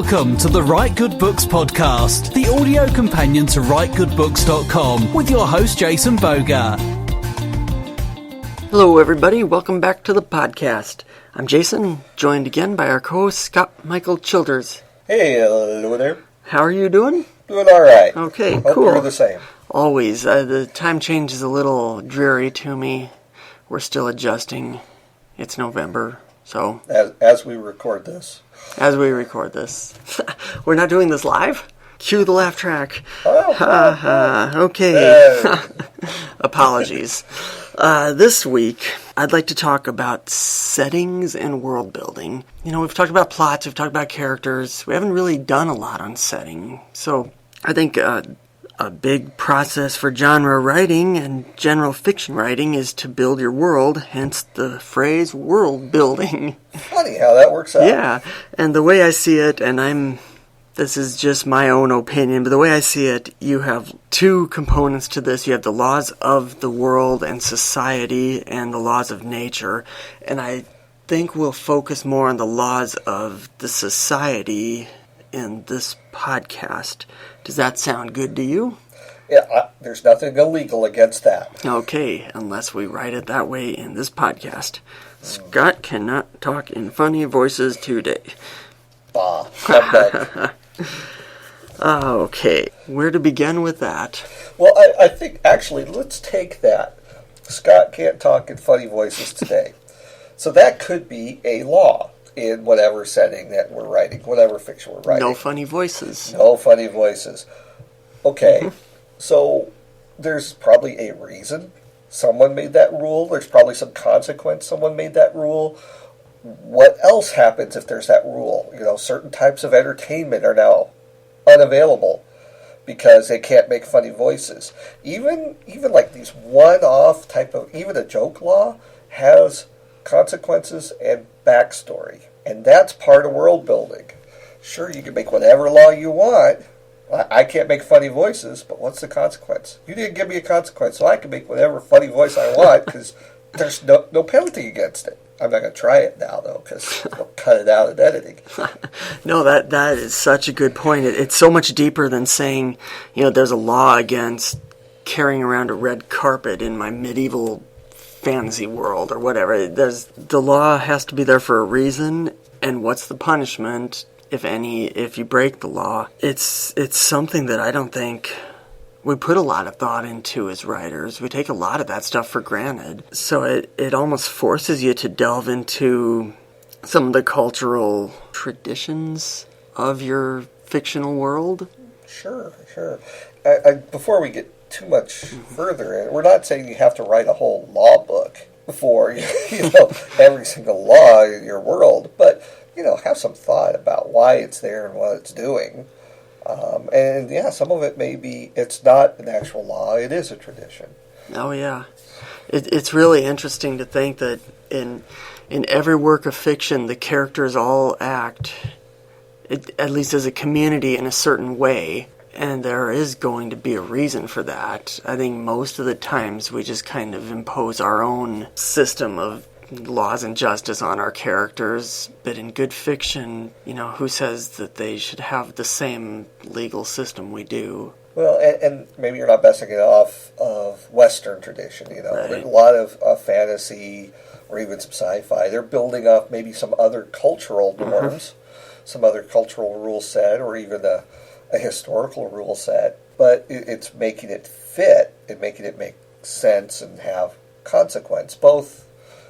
Welcome to the Write Good Books podcast, the audio companion to WriteGoodBooks.com with your host Jason Bougger. Hello everybody, welcome back to the podcast. I'm Jason, joined again by our co-host Scott Michael Childers. Hey, hello there. How are you doing? Doing alright. Okay, Hope cool. you're the same. Always. The time change is a little dreary to me. We're still adjusting. It's November, so... As we record this. As we record this. We're not doing this live? Cue the laugh track. Okay. Apologies. This week, I'd like to talk about settings and world building. You know, we've talked about plots, we've talked about characters. We haven't really done a lot on setting. So I think a big process for genre writing and general fiction writing is to build your world, hence the phrase world building. Funny how that works out. Yeah, and the way I see it, and this is just my own opinion, but the way I see it, you have two components to this. You have the laws of the world and society and the laws of nature, and I think we'll focus more on the laws of the society in this podcast. Does that sound good to you? Yeah, there's nothing illegal against that. Okay, unless we write it that way in this podcast. Scott cannot talk in funny voices today. Bah, I'm done. Okay, where to begin with that? Well, I think, actually, let's take that. Scott can't talk in funny voices today. So that could be a law in whatever setting that we're writing, whatever fiction we're writing. No funny voices. No funny voices. Okay, so there's probably a reason someone made that rule. There's probably some consequence someone made that rule. What else happens if there's that rule? You know, certain types of entertainment are now unavailable because they can't make funny voices. Even like these one-off type of, even a joke law has consequences and backstory. And that's part of world building. Sure, you can make whatever law you want. I can't make funny voices, but what's the consequence? You didn't give me a consequence, so I can make whatever funny voice I want because there's no penalty against it. I'm not going to try it now, though, because I'll cut it out in editing. No, that is such a good point. It's so much deeper than saying, you know, there's a law against carrying around a red carpet in my medieval fantasy world or whatever. The law has to be there for a reason, and what's the punishment, if any, if you break the law? It's something that I don't think we put a lot of thought into as writers. We take a lot of that stuff for granted. So it almost forces you to delve into some of the cultural traditions of your fictional world. Sure. Before we get too much further in, we're not saying you have to write a whole law book before you know every single law in your world, but you know, have some thought about why it's there and what it's doing. And yeah, some of it may be, it's not an actual law, it is a tradition. Oh yeah. It's really interesting to think that in every work of fiction, the characters all act, at least as a community, in a certain way. And there is going to be a reason for that. I think most of the times we just kind of impose our own system of laws and justice on our characters. But in good fiction, you know, who says that they should have the same legal system we do? Well, and maybe you're not basing it off of Western tradition, you know. Right. There's a lot of fantasy or even some sci-fi. They're building off maybe some other cultural norms, some other cultural rule set, or even a historical rule set, but it's making it fit and making it make sense and have consequence. Both,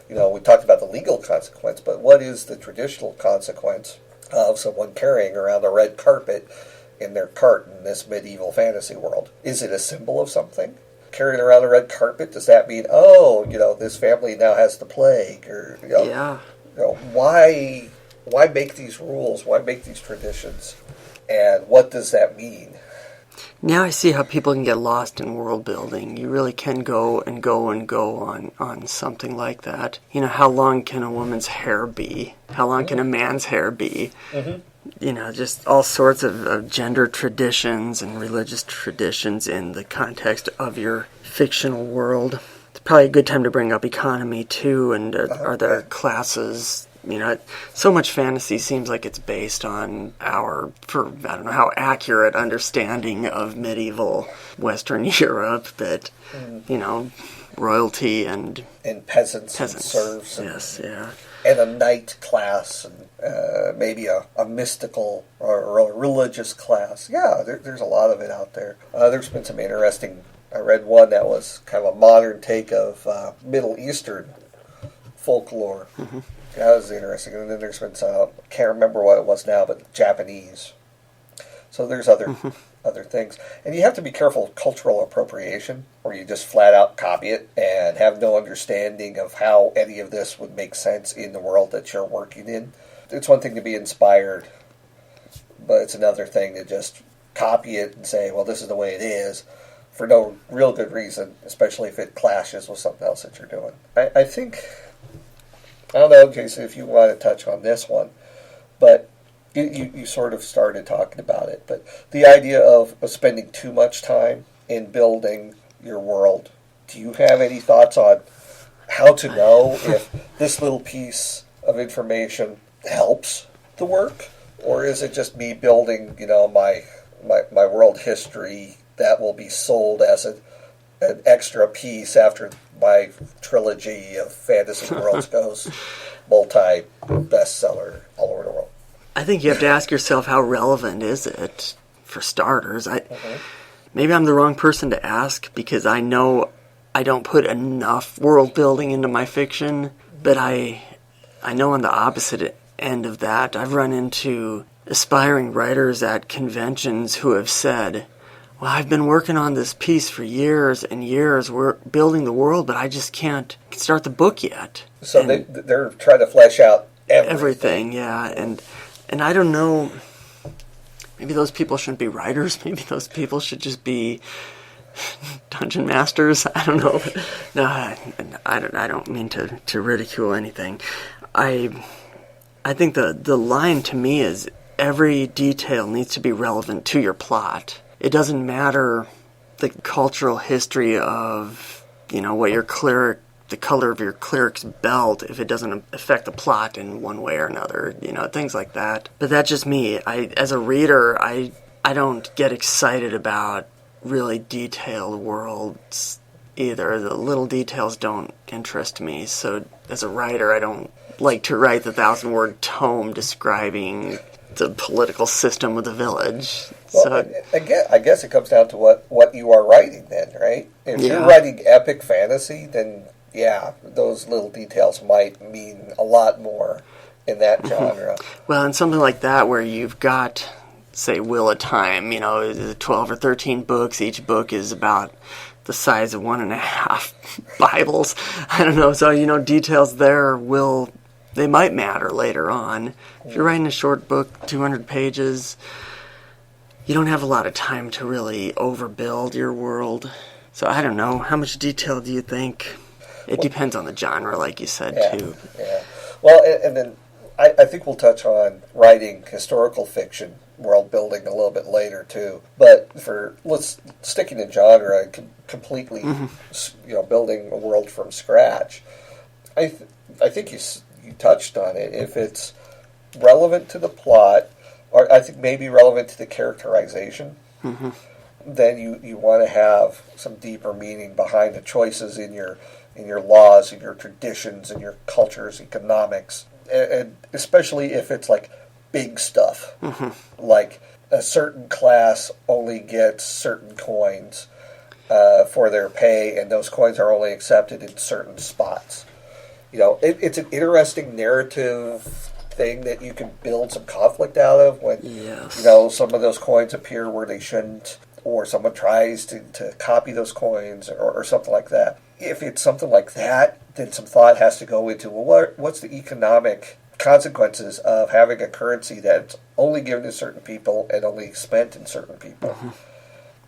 you know, we talked about the legal consequence, but what is the traditional consequence of someone carrying around a red carpet in their cart in this medieval fantasy world? Is it a symbol of something? Carrying around a red carpet, does that mean, oh, you know, this family now has the plague? Or, you know, Yeah. You know, why make these rules? Why make these traditions? And what does that mean? Now I see how people can get lost in world building. You really can go on something like that. You know, how long can a woman's hair be? How long can a man's hair be? Mm-hmm. You know, just all sorts of gender traditions and religious traditions in the context of your fictional world. It's probably a good time to bring up economy, too, and are there classes so much fantasy seems like it's based on I don't know how accurate understanding of medieval Western Europe that, royalty and peasants and serfs. Yes, yeah. And a knight class, and maybe a mystical or a religious class. Yeah, there's a lot of it out there. There's been some interesting... I read one that was kind of a modern take of Middle Eastern folklore. Mm-hmm. Yeah, that was interesting. And then there's been some... I can't remember what it was now, but Japanese. So there's other things. And you have to be careful of cultural appropriation, where you just flat out copy it and have no understanding of how any of this would make sense in the world that you're working in. It's one thing to be inspired, but it's another thing to just copy it and say, well, this is the way it is, for no real good reason, especially if it clashes with something else that you're doing. I think, I don't know, Jason, if you want to touch on this one, but you sort of started talking about it, but the idea of spending too much time in building your world, do you have any thoughts on how to know if this little piece of information helps the work, or is it just me building, my world history that will be sold as an extra piece after my trilogy of fantasy worlds goes multi-bestseller all over the world? I think you have to ask yourself, how relevant is it, for starters? Maybe I'm the wrong person to ask, because I know I don't put enough world building into my fiction, but I know on the opposite end of that, I've run into aspiring writers at conventions who have said, well, I've been working on this piece for years and years, we're building the world, but I just can't start the book yet. So they're trying to flesh out everything. Yeah, and I don't know, maybe those people shouldn't be writers. Maybe those people should just be dungeon masters. I don't know. No, I don't mean to ridicule anything. I think the line to me is every detail needs to be relevant to your plot. It doesn't matter the cultural history of, what your cleric, the color of your cleric's belt, if it doesn't affect the plot in one way or another, things like that. But that's just me. As a reader, I don't get excited about really detailed worlds either. The little details don't interest me. So as a writer, I don't like to write the 1,000-word tome describing the political system of the village. Well, I guess it comes down to what you are writing then, right? If you're writing epic fantasy, then those little details might mean a lot more in that genre. Well, and something like that where you've got, say, Wheel of Time, 12 or 13 books. Each book is about the size of 1.5 Bibles. I don't know. So, details there they might matter later on. If you're writing a short book, 200 pages, you don't have a lot of time to really overbuild your world. So I don't know. How much detail do you think? It depends on the genre, like you said, too. Yeah. Well, and then I think we'll touch on writing historical fiction, world building a little bit later, too. But let's sticking to genre, completely, building a world from scratch. I think you touched on it. If it's relevant to the plot, or I think maybe relevant to the characterization, then you want to have some deeper meaning behind the choices in your laws, in your traditions, in your cultures, economics, and especially if it's like big stuff, like a certain class only gets certain coins for their pay, and those coins are only accepted in certain spots. It's an interesting narrative thing that you can build some conflict out of when, some of those coins appear where they shouldn't, or someone tries to copy those coins or something like that. If it's something like that, then some thought has to go into, what's the economic consequences of having a currency that's only given to certain people and only spent in certain people?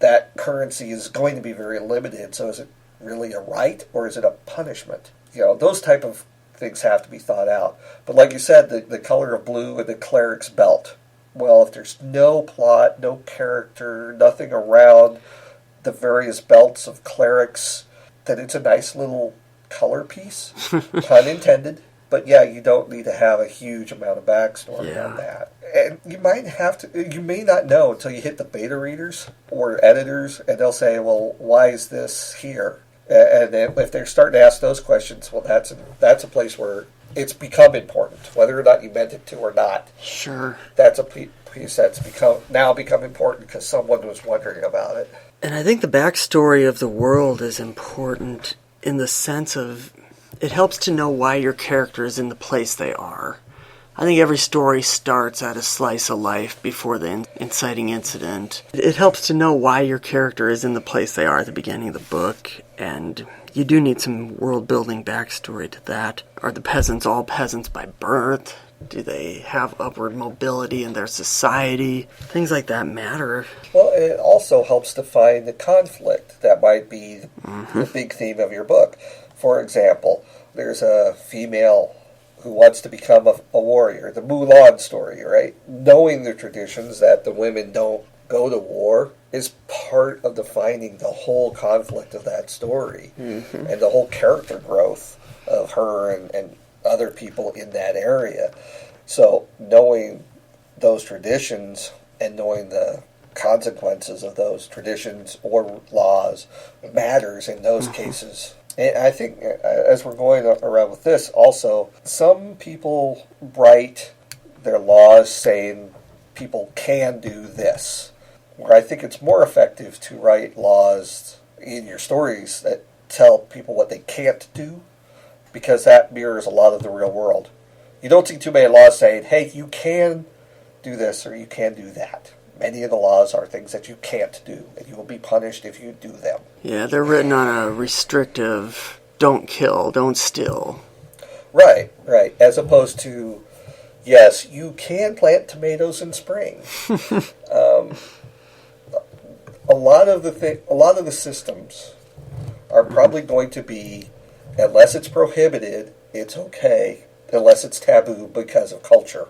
That currency is going to be very limited, so is it really a right or is it a punishment? Those type of things have to be thought out. But like you said, the color of blue and the cleric's belt. Well, if there's no plot, no character, nothing around the various belts of clerics, then it's a nice little color piece, pun intended. But yeah, you don't need to have a huge amount of backstory on that. And you may not know until you hit the beta readers or editors, and they'll say, well, why is this here? And then if they're starting to ask those questions, well, that's a place where it's become important, whether or not you meant it to or not. Sure. That's a piece that's become important because someone was wondering about it. And I think the backstory of the world is important in the sense of it helps to know why your character is in the place they are. I think every story starts at a slice of life before the inciting incident. It helps to know why your character is in the place they are at the beginning of the book, and you do need some world-building backstory to that. Are the peasants all peasants by birth? Do they have upward mobility in their society? Things like that matter. Well, it also helps define the conflict that might be the big theme of your book. For example, there's a female who wants to become a warrior, the Mulan story, right? Knowing the traditions that the women don't go to war is part of defining the whole conflict of that story and the whole character growth of her and other people in that area. So knowing those traditions and knowing the consequences of those traditions or laws matters in those cases. And I think as we're going around with this, also, some people write their laws saying people can do this, where I think it's more effective to write laws in your stories that tell people what they can't do, because that mirrors a lot of the real world. You don't see too many laws saying, hey, you can do this or you can do that. Many of the laws are things that you can't do, and you will be punished if you do them. Yeah, they're written on a restrictive, don't kill, don't steal. Right. As opposed to, yes, you can plant tomatoes in spring. A lot of the systems are probably going to be, unless it's prohibited, it's okay, unless it's taboo because of culture.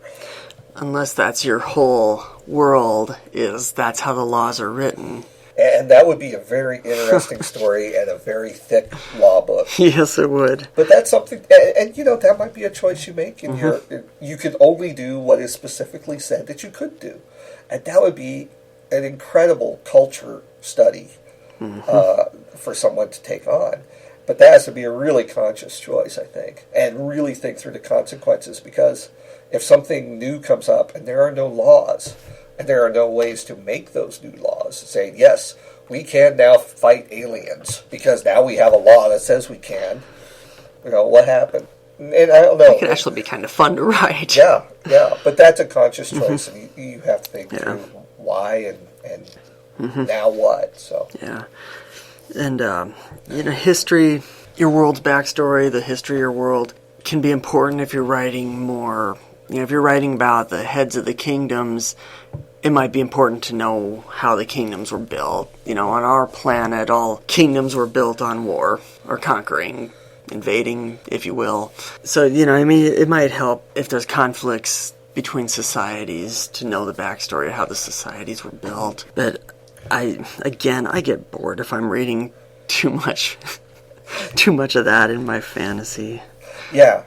Unless that's your whole world, that's how the laws are written. And that would be a very interesting story and a very thick law book. Yes, it would. But that's something, and that might be a choice you make in you could only do what is specifically said that you could do. And that would be an incredible culture study for someone to take on. But that has to be a really conscious choice, I think, and really think through the consequences, because if something new comes up and there are no laws, and there are no ways to make those new laws, saying, yes, we can now fight aliens, because now we have a law that says we can, what happened? And I don't know. It could actually be kind of fun to write. Yeah, but that's a conscious choice, and you have to think through why and now what, so. Yeah. And, history, your world's backstory, the history of your world can be important if you're writing more. If you're writing about the heads of the kingdoms, it might be important to know how the kingdoms were built. On our planet, all kingdoms were built on war, or conquering, invading, if you will. So, it might help if there's conflicts between societies to know the backstory of how the societies were built. But I get bored if I'm reading too much of that in my fantasy. Yeah.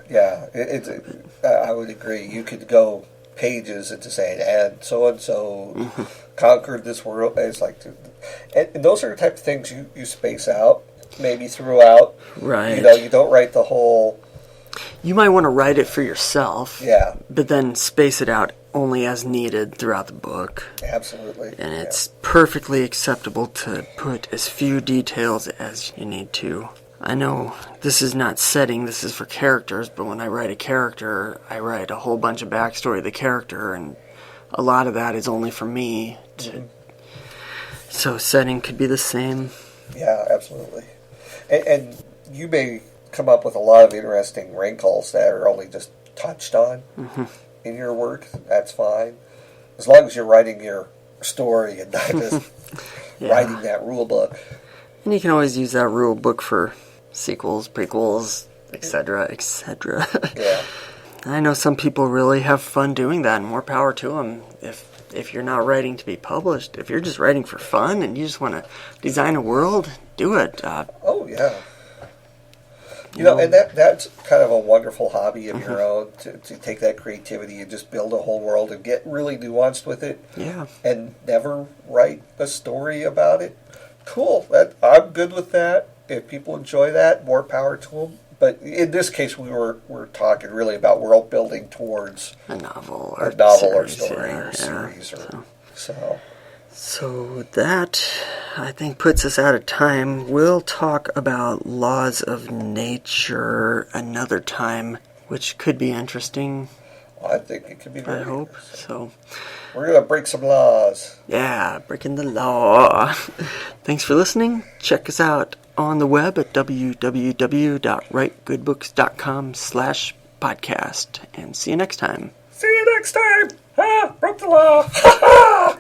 I would agree. You could go pages into saying, and so conquered this world. It's like, and those are the type of things you space out, maybe throughout. Right. You don't write the whole. You might want to write it for yourself. Yeah. But then space it out only as needed throughout the book. Absolutely. And it's perfectly acceptable to put as few details as you need to. I know this is not setting, this is for characters, but when I write a character, I write a whole bunch of backstory of the character, and a lot of that is only for me. So setting could be the same. Yeah, absolutely. And you may come up with a lot of interesting wrinkles that are only just touched on in your work. That's fine. As long as you're writing your story and not just writing that rule book. And you can always use that rule book for sequels, prequels, etc., etc. Yeah. I know some people really have fun doing that, and more power to them. If you're not writing to be published, if you're just writing for fun and you just want to design a world, do it. Oh, yeah. You know, and that's kind of a wonderful hobby of your own, to take that creativity and just build a whole world and get really nuanced with it. Yeah. And never write a story about it. Cool. I'm good with that. If people enjoy that, more power to them. But in this case, we're talking really about world building towards a novel or story or series. So that, I think, puts us out of time. We'll talk about laws of nature another time, which could be interesting. I think it could be very I hope interesting. so. We're going to break some laws. Yeah, breaking the law. Thanks for listening. Check us out on the web at www.writegoodbooks.com/podcast. And see you next time. See you next time. Broke the law.